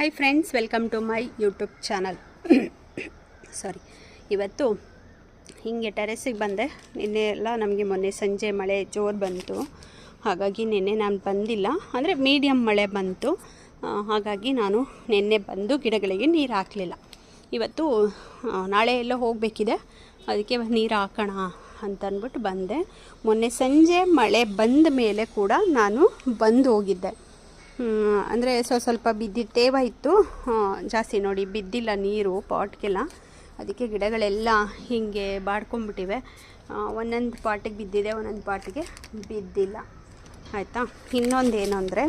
Hi friends, welcome to my YouTube channel. Sorry, ಇವತ್ತು ಹೀಗೆ ಟೆರೆಸಿಗೆ ಬಂದೆ. ನಿನ್ನೆ ಎಲ್ಲ ನಮಗೆ ಮೊನ್ನೆ ಸಂಜೆ ಮಳೆ ಜೋರು ಬಂತು, ಹಾಗಾಗಿ ನಿನ್ನೆ ನಾನು ಬಂದಿಲ್ಲ. ಅಂದರೆ ಮೀಡಿಯಮ್ ಮಳೆ ಬಂತು, ಹಾಗಾಗಿ ನಾನು ನಿನ್ನೆ ಬಂದು ಗಿಡಗಳಿಗೆ ನೀರು ಹಾಕಲಿಲ್ಲ. ಇವತ್ತು ನಾಳೆ ಎಲ್ಲೋ ಹೋಗಬೇಕಿದೆ, ಅದಕ್ಕೆ ನೀರು ಹಾಕೋಣ ಅಂತ ಅಂದ್ಬಿಟ್ಟು ಬಂದೆ. ಮೊನ್ನೆ ಸಂಜೆ ಮಳೆ ಬಂದ ಮೇಲೆ ಕೂಡ ನಾನು ಬಂದು ಹೋಗಿದ್ದೆ. ಅಂದರೆ ಸ್ವಲ್ಪ ಬಿದ್ದಿದ್ದು ತೇವ ಇತ್ತು, ಜಾಸ್ತಿ ನೋಡಿ ಬಿದ್ದಿಲ್ಲ ನೀರು ಪಾಟ್ಗೆಲ್ಲ. ಅದಕ್ಕೆ ಗಿಡಗಳೆಲ್ಲ ಹೀಗೆ ಬಾಡ್ಕೊಂಡ್ಬಿಟ್ಟಿವೆ. ಒಂದೊಂದು ಪಾಟಿಗೆ ಬಿದ್ದಿದೆ, ಒಂದೊಂದು ಪಾಟಿಗೆ ಬಿದ್ದಿಲ್ಲ. ಆಯಿತಾ. ಇನ್ನೊಂದೇನು ಅಂದರೆ,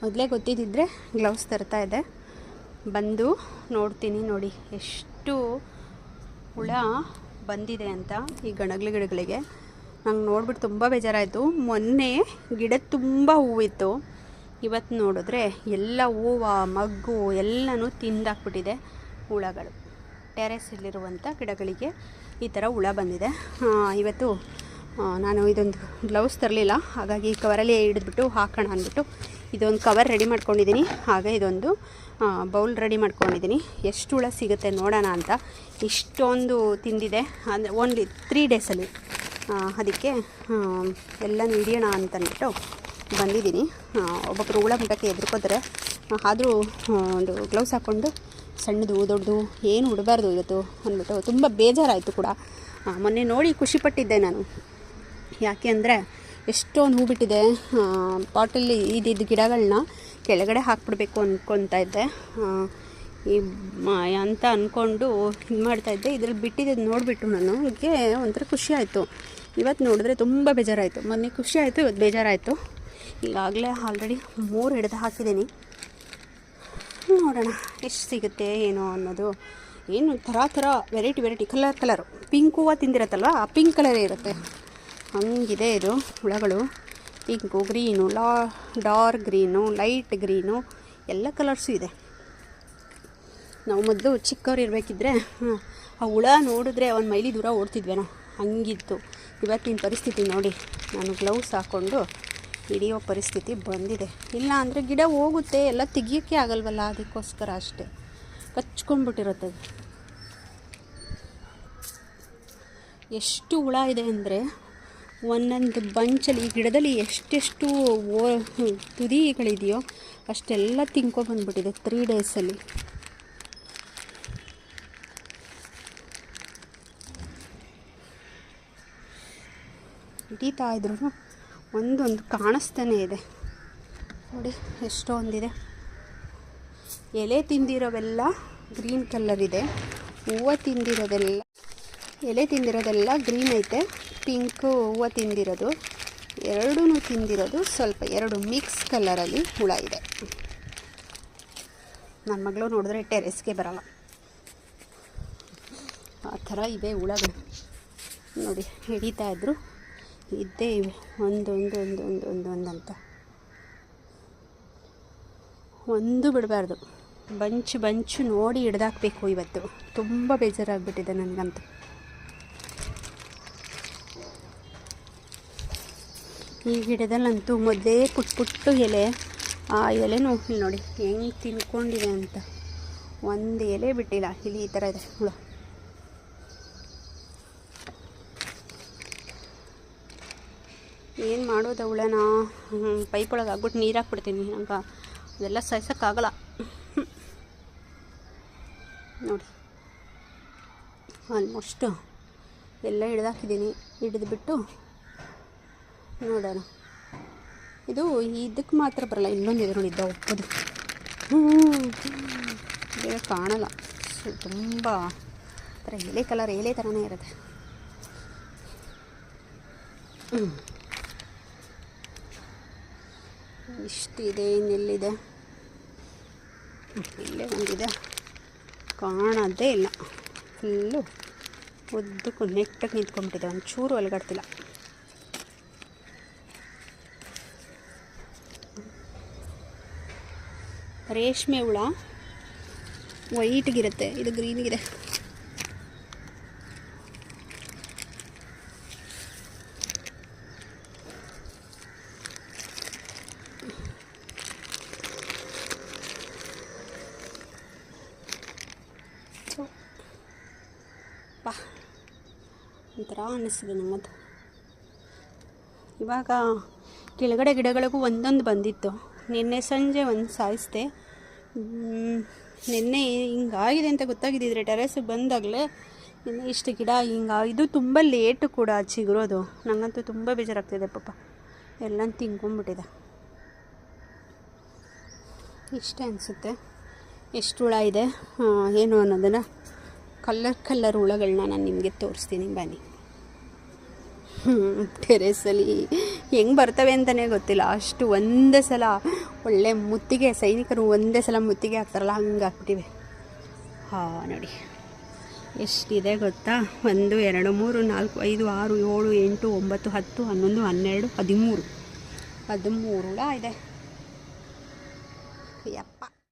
ಮೊದಲೇ ಗೊತ್ತಿದ್ದಿದ್ರೆ ಗ್ಲೌಸ್ ತರ್ತಾ ಇದ್ದೆ. ಬಂದು ನೋಡ್ತೀನಿ, ನೋಡಿ ಎಷ್ಟು ಹುಳ ಬಂದಿದೆ ಅಂತ ಈ ಗಣಗ್ಲ ಗಿಡಗಳಿಗೆ. ನಂಗೆ ನೋಡ್ಬಿಟ್ಟು ತುಂಬ ಬೇಜಾರಾಯಿತು. ಮೊನ್ನೆ ಗಿಡ ತುಂಬ ಹೂವಿತ್ತು, ಇವತ್ತು ನೋಡಿದ್ರೆ ಎಲ್ಲ ಹೂವು ಮಗ್ಗು ಎಲ್ಲನೂ ತಿಂದಾಕ್ಬಿಟ್ಟಿದೆ ಹುಳಗಳು. ಟೆರೆಸಲ್ಲಿರುವಂಥ ಗಿಡಗಳಿಗೆ ಈ ಥರ ಹುಳ ಬಂದಿದೆ. ಇವತ್ತು ನಾನು ಇದೊಂದು ಗ್ಲೌಸ್ ತರಲಿಲ್ಲ, ಹಾಗಾಗಿ ಕವರಲ್ಲಿ ಹಿಡಿದ್ಬಿಟ್ಟು ಹಾಕೋಣ ಅಂದ್ಬಿಟ್ಟು ಇದೊಂದು ಕವರ್ ರೆಡಿ ಮಾಡ್ಕೊಂಡಿದ್ದೀನಿ. ಹಾಗೆ ಇದೊಂದು ಬೌಲ್ ರೆಡಿ ಮಾಡ್ಕೊಂಡಿದ್ದೀನಿ. ಎಷ್ಟು ಹುಳ ಸಿಗುತ್ತೆ ನೋಡೋಣ ಅಂತ. ಇಷ್ಟೊಂದು ತಿಂದಿದೆ, ಅಂದರೆ ಓನ್ಲಿ 3 ಡೇಸಲ್ಲಿ. ಅದಕ್ಕೆ ಎಲ್ಲನೂ ಹಿಡಿಯೋಣ ಅಂತಂದ್ಬಿಟ್ಟು ಬಂದಿದ್ದೀನಿ. ಒಬ್ಬೊಬ್ಬರು ಹುಳ ಮುಟ್ಟಕ್ಕೆ ಎದುರ್ಕೋತಾರೆ, ಆದರೂ ಒಂದು ಗ್ಲೌಸ್ ಹಾಕ್ಕೊಂಡು ಸಣ್ಣದು ದೊಡ್ಡದು ಏನು ಉಡಬಾರ್ದು ಇವತ್ತು ಅಂದ್ಬಿಟ್ಟು ತುಂಬ ಬೇಜಾರಾಯಿತು ಕೂಡ. ಮೊನ್ನೆ ನೋಡಿ ಖುಷಿಪಟ್ಟಿದ್ದೆ ನಾನು. ಯಾಕೆ ಅಂದರೆ ಎಷ್ಟೊಂದು ಹೂ ಬಿಟ್ಟಿದೆ. ಪಾಟಲ್ಲಿ ಇದ್ದಿದ್ದು ಗಿಡಗಳನ್ನ ಕೆಳಗಡೆ ಹಾಕ್ಬಿಡ್ಬೇಕು ಅಂದ್ಕೊತಾ ಇದ್ದೆ ಅಂತ ಅಂದ್ಕೊಂಡು ಇದು ಮಾಡ್ತಾಯಿದ್ದೆ. ಇದ್ರಲ್ಲಿ ಬಿಟ್ಟಿದ್ದು ನೋಡಿಬಿಟ್ಟು ನನಗೆ ಒಂಥರ ಖುಷಿ ಆಯಿತು. ಇವತ್ತು ನೋಡಿದ್ರೆ ತುಂಬ ಬೇಜಾರಾಯಿತು. ಮೊನ್ನೆ ಖುಷಿ ಆಯಿತು, ಇವತ್ತು ಬೇಜಾರಾಯಿತು. ಈಗಾಗಲೇ ಆಲ್ರೆಡಿ 3 ಹಿಡಿದು ಹಾಕಿದ್ದೀನಿ. ನೋಡೋಣ ಎಷ್ಟು ಸಿಗುತ್ತೆ ಏನೋ ಅನ್ನೋದು. ಏನು ಥರ ವೆರೈಟಿ ಕಲರು. ಪಿಂಕ್ ಹೂವು ತಿಂದಿರತ್ತಲ್ವ, ಆ ಪಿಂಕ್ ಕಲರೇ ಇರುತ್ತೆ. ಹಂಗಿದೆ ಇದು ಹುಳಗಳು. Pink, green, dark green, light green, ಎಲ್ಲ ಕಲರ್ಸು ಇದೆ. ನಾವು ಮೊದಲು ಚಿಕ್ಕವ್ರು ಇರಬೇಕಿದ್ರೆ ಆ ಹುಳ ನೋಡಿದ್ರೆ ಒಂದು ಮೈಲಿ ದೂರ ಓಡ್ತಿದ್ವೇನೋ, ಹಂಗಿತ್ತು. ಇವತ್ತಿನ ಪರಿಸ್ಥಿತಿ ನೋಡಿ, ನಾನು ಗ್ಲೌಸ್ ಹಾಕ್ಕೊಂಡು ಹಿಡಿಯೋ ಪರಿಸ್ಥಿತಿ ಬಂದಿದೆ. ಇಲ್ಲ ಅಂದರೆ ಗಿಡ ಹೋಗುತ್ತೆ, ಎಲ್ಲ ತೆಗಿಯೋಕ್ಕೆ ಆಗಲ್ವಲ್ಲ, ಅದಕ್ಕೋಸ್ಕರ ಅಷ್ಟೇ ಕಚ್ಕೊಂಡ್ಬಿಟ್ಟಿರುತ್ತೆ. ಎಷ್ಟು ಹುಳ ಇದೆ ಅಂದರೆ ಒಂದೊಂದು ಬಂಚಲ್ಲಿ, ಈ ಗಿಡದಲ್ಲಿ ಎಷ್ಟೆಷ್ಟು ತುದಿಗಳಿದೆಯೋ ಅಷ್ಟೆಲ್ಲ ತಿನ್ಕೊಬಂದ್ಬಿಟ್ಟಿದೆ 3 ಡೇಸಲ್ಲಿ. ಹಿಡಿತಾ ಇದ್ರು ಒಂದೊಂದು ಕಾಣಿಸ್ತಾನೆ ಇದೆ ನೋಡಿ, ಎಷ್ಟೊಂದಿದೆ. ಎಲೆ ತಿಂದಿರೋವೆಲ್ಲ ಗ್ರೀನ್ ಕಲರ್ ಇದೆ, ಹೂವು ತಿಂದಿರೋದೆಲ್ಲ, ಎಲೆ ತಿಂದಿರೋದೆಲ್ಲ ಗ್ರೀನ್ ಐತೆ. ಪಿಂಕು ಹೂವು ತಿಂದಿರೋದು ಎರಡೂ ತಿಂದಿರೋದು ಸ್ವಲ್ಪ 2 ಮಿಕ್ಸ್ ಕಲರಲ್ಲಿ ಹುಳ ಇದೆ. ನನ್ನ ಮಗಳು ನೋಡಿದ್ರೆ ಟೆರೆಸ್ಗೆ ಬರಲ್ಲ, ಆ ಥರ ಇವೆ ಹುಳಗಳು. ನೋಡಿ ಹಿಡಿತಾ ಇದ್ರು, ಇದ್ದೇ ಇವೆ ಒಂದೊಂದು ಒಂದು ಬಿಡಬಾರ್ದು. ಬಂಚು ನೋಡಿ ಹಿಡ್ದಾಕಬೇಕು. ಇವತ್ತು ತುಂಬ ಬೇಜಾರಾಗ್ಬಿಟ್ಟಿದೆ ನನಗಂತೂ. ಈ ಗಿಡದಲ್ಲಂತೂ ಮೊದಲೇ ಪುಟ್ಟು ಎಲೆ, ಆ ಎಲೆನೂ ನೋಡಿ ಹೆಂಗೆ ತಿನ್ಕೊಂಡಿದೆ ಅಂತ. ಒಂದು ಎಲೆ ಬಿಟ್ಟಿಲ್ಲ. ಇಲ್ಲಿ ಈ ಥರ ಇದೆ ಹುಳ. ಏನು ಮಾಡೋದು ಹುಳನ? ಪೈಪೊಳಗೆ ಹಾಕ್ಬಿಟ್ಟು ನೀರು ಹಾಕ್ಬಿಡ್ತೀನಿ. ನಂಗೆ ಅದೆಲ್ಲ ಸಹಿಸೋಕ್ಕಾಗಲ್ಲ ನೋಡಿ. ಆಲ್ಮೋಸ್ಟು ಎಲ್ಲ ಹಿಡ್ದಾಕಿದ್ದೀನಿ. ಹಿಡಿದ್ಬಿಟ್ಟು ನೋಡೋಣ. ಇದು ಇದಕ್ಕೆ ಮಾತ್ರ ಬರಲ್ಲ, ಇನ್ನೊಂದಿದೆ ನೋಡಿ, ಒಪ್ಪದು ಬೇಗ ಕಾಣಲ್ಲ. ತುಂಬ ಥರ ಎಲೆ ಕಲರ್, ಎಲೆ ಥರನೇ ಇರುತ್ತೆ. ಇಷ್ಟಿದೆ, ಇನ್ನೆಲ್ಲಿದೆ? ಇಲ್ಲೇ ಒಂದಿದೆ, ಕಾಣೋದೇ ಇಲ್ಲ. ಫುಲ್ಲು ಉದ್ದಕ್ಕೂ ನೆಟ್ಟಗೆ ನಿಂತ್ಕೊಂಡ್ಬಿಟ್ಟಿದೆ, ಒಂಚೂರು ಅಲುಗಾಡ್ತಿಲ್ಲ. ರೇಷ್ಮೆ ಹುಳ ವೈಟ್ಗಿರುತ್ತೆ, ಇದು ಗ್ರೀನ್ಗಿದೆ. ಒಂಥರ ಅನ್ನಿಸ್ತಿದೆ ನನಗಂತೂ. ಇವಾಗ ಕೆಳಗಡೆ ಗಿಡಗಳಿಗೂ ಒಂದೊಂದು ಬಂದಿತ್ತು. ನಿನ್ನೆ ಸಂಜೆ ಒಂದು ಸಾಯಿಸಿದೆ. ನಿನ್ನೆ ಹಿಂಗಾಗಿದೆ ಅಂತ ಗೊತ್ತಾಗಿದ್ದಿದ್ರೆ ಟೆರೆಸಿಗೆ ಬಂದಾಗಲೇ ನಿನ್ನೆ ಇಷ್ಟು ಗಿಡ ಇದು ತುಂಬ ಲೇಟು ಕೂಡ ಚಿಗುರೋದು. ನನಗಂತೂ ತುಂಬ ಬೇಜಾರಾಗ್ತಿದೆ ಪಾಪ, ಎಲ್ಲ ತಿನ್ಕೊಂಬಿಟ್ಟಿದೆ. ಇಷ್ಟೇ ಅನಿಸುತ್ತೆ. ಎಷ್ಟು ಹುಳ ಇದೆ ಏನು ಅನ್ನೋದನ್ನು ಕಲ್ಲರ್ ಹುಳಗಳನ್ನ ನಾನು ನಿಮಗೆ ತೋರಿಸ್ತೀನಿ ಬನ್ನಿ. ಟೆರೆಸಲ್ಲಿ ಹೆಂಗೆ ಬರ್ತವೆ ಅಂತಲೇ ಗೊತ್ತಿಲ್ಲ. ಅಷ್ಟು ಒಂದೇ ಸಲ ಒಳ್ಳೆ ಮುತ್ತಿಗೆ, ಸೈನಿಕರು ಒಂದೇ ಸಲ ಮುತ್ತಿಗೆ ಹಾಕ್ತಾರಲ್ಲ ಹಂಗೆ ಹಾಕ್ಬಿಟ್ಟಿವೆ. ನೋಡಿ ಎಷ್ಟಿದೆ ಗೊತ್ತಾ? 1 2 3 4 5 6 7 8 9 10 11 12 13 ಹುಳ ಇದೆ. ಯಪ್ಪ.